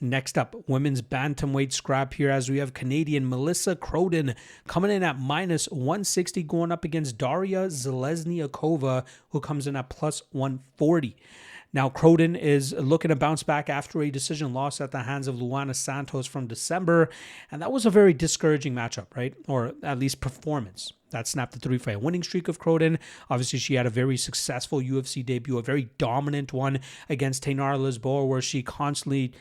Next up, women's bantamweight scrap here as we have Canadian Melissa Croden coming in at minus 160 going up against Daria Zheleznyakova, who comes in at plus 140. Now, Croden is looking to bounce back after a decision loss at the hands of Luana Santos from December, and that was a very discouraging matchup, right? Or at least performance. That snapped the 3-fight winning streak of Croden. Obviously, she had a very successful UFC debut, a very dominant one against Tainara Lisboa, where she constantly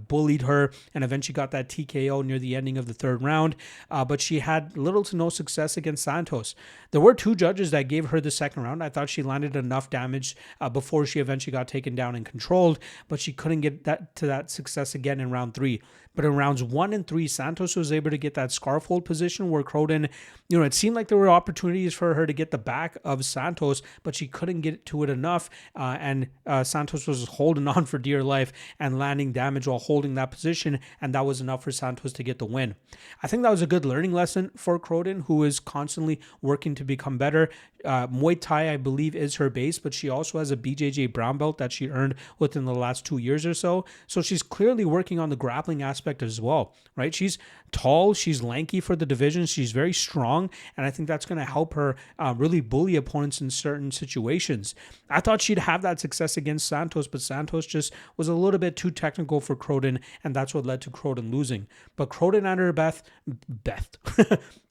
bullied her and eventually got that TKO near the ending of the third round. But she had little to no success against Santos. There were two judges that gave her the second round. I thought she landed enough damage before she eventually got taken down and controlled, but she couldn't get that success again in round 3. But in rounds 1 and 3, Santos was able to get that scarf hold position where Croden, it seemed like there were opportunities for her to get the back of Santos, but she couldn't get to it enough. And Santos was holding on for dear life and landing damage while holding that position. And that was enough for Santos to get the win. I think that was a good learning lesson for Croden, who is constantly working to become better. Muay Thai, I believe, is her base, but she also has a BJJ brown belt that she earned within the last 2 years or so. So she's clearly working on the grappling aspect as well, right? She's tall, she's lanky for the division, she's very strong, and I think that's going to help her really bully opponents in certain situations. I thought she'd have that success against Santos, but Santos just was a little bit too technical for Croden, and that's what led to Croden losing. But Croden at her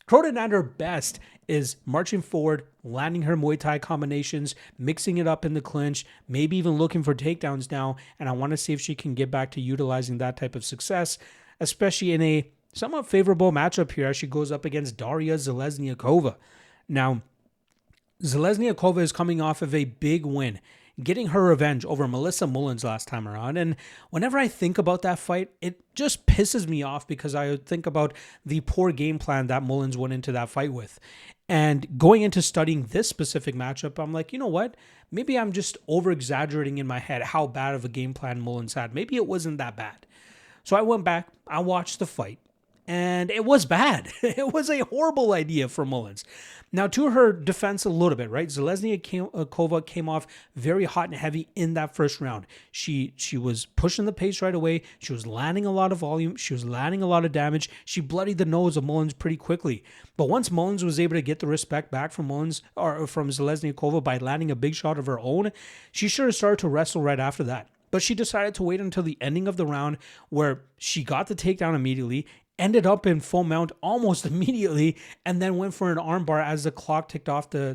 Croden at her best is marching forward, landing her Muay Thai combinations, mixing it up in the clinch, maybe even looking for takedowns now. And I want to see if she can get back to utilizing that type of success, especially in a somewhat favorable matchup here as she goes up against Daria Zheleznyakova. Now, Zheleznyakova is coming off of a big win, getting her revenge over Melissa Mullins last time around. And whenever I think about that fight, it just pisses me off because I think about the poor game plan that Mullins went into that fight with. And going into studying this specific matchup, I'm like, you know what? Maybe I'm just over-exaggerating in my head how bad of a game plan Mullins had. Maybe it wasn't that bad. So I went back, I watched the fight, and it was bad. It was a horrible idea for Mullins. Now, to her defense a little bit, right? Zheleznyakova came off very hot and heavy in that first round. She was pushing the pace right away. She was landing a lot of volume. She was landing a lot of damage. She bloodied the nose of Mullins pretty quickly. But once Mullins was able to get the respect back from Mullins or from Zheleznyakova by landing a big shot of her own, she should have started to wrestle right after that. But she decided to wait until the ending of the round where she got the takedown immediately, ended up in full mount almost immediately, and then went for an armbar as the clock ticked off the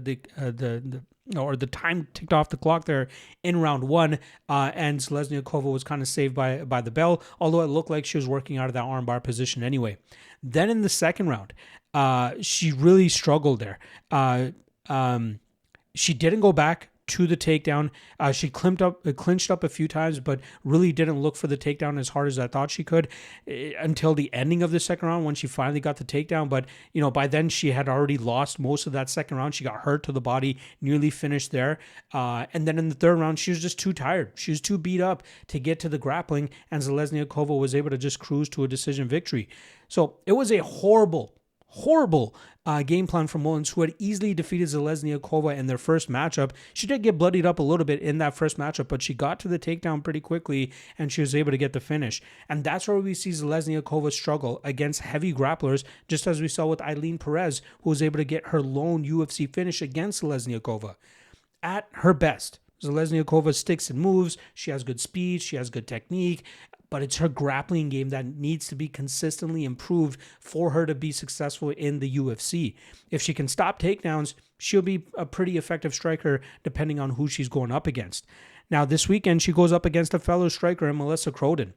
time ticked off the clock there in round 1. And Zheleznyakova was kind of saved by the bell, although it looked like she was working out of that armbar position anyway. Then in the second round, she really struggled there. She didn't go back to the takedown. She clinched up a few times, but really didn't look for the takedown as hard as I thought she could until the ending of the second round when she finally got the takedown. But, by then she had already lost most of that second round. She got hurt to the body, nearly finished there. And then in the third round, she was just too tired. She was too beat up to get to the grappling, and Zheleznyakova was able to just cruise to a decision victory. So it was a horrible game plan from Mullins, who had easily defeated Zheleznyakova in their first matchup. She did get bloodied up a little bit in that first matchup, but she got to the takedown pretty quickly, and she was able to get the finish. And that's where we see Zheleznyakova struggle against heavy grapplers, just as we saw with Eileen Perez, who was able to get her lone UFC finish against Zheleznyakova. At her best, Zheleznyakova sticks and moves. She has good speed. She has good technique. But it's her grappling game that needs to be consistently improved for her to be successful in the UFC. If she can stop takedowns, she'll be a pretty effective striker depending on who she's going up against. Now, this weekend, she goes up against a fellow striker in Melissa Croden.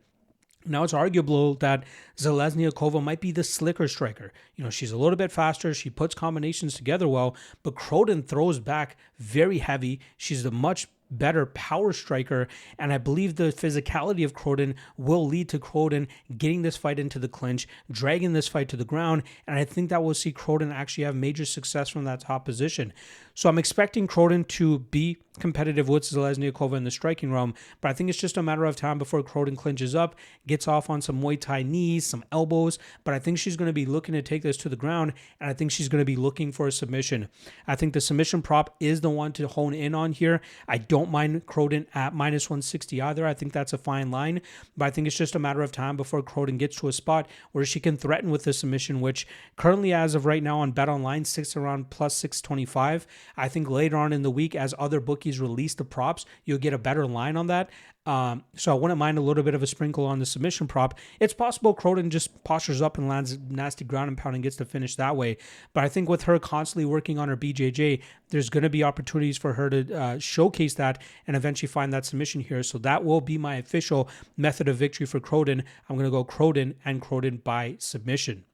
Now, it's arguable that Zheleznyakova might be the slicker striker. She's a little bit faster. She puts combinations together well, but Croden throws back very heavy. She's a much better power striker, and I believe the physicality of Croden will lead to Croden getting this fight into the clinch, dragging this fight to the ground, and I think that we'll see Croden actually have major success from that top position. So I'm expecting Croden to be competitive with Zheleznyakova in the striking realm, but I think it's just a matter of time before Croden clinches up, gets off on some Muay Thai knees, some elbows, but I think she's going to be looking to take this to the ground, and I think she's going to be looking for a submission. I think the submission prop is the one to hone in on here. I don't mind Croden at minus 160 either. I think that's a fine line, but I think it's just a matter of time before Croden gets to a spot where she can threaten with the submission, which currently as of right now on BetOnline sits around plus 625. I think later on in the week, as other bookies release the props, you'll get a better line on that. So I wouldn't mind a little bit of a sprinkle on the submission prop. It's possible Croden just postures up and lands nasty ground and pound and gets to finish that way. But I think with her constantly working on her BJJ, there's going to be opportunities for her to showcase that and eventually find that submission here. So that will be my official method of victory for Croden. I'm going to go Croden and Croden by submission.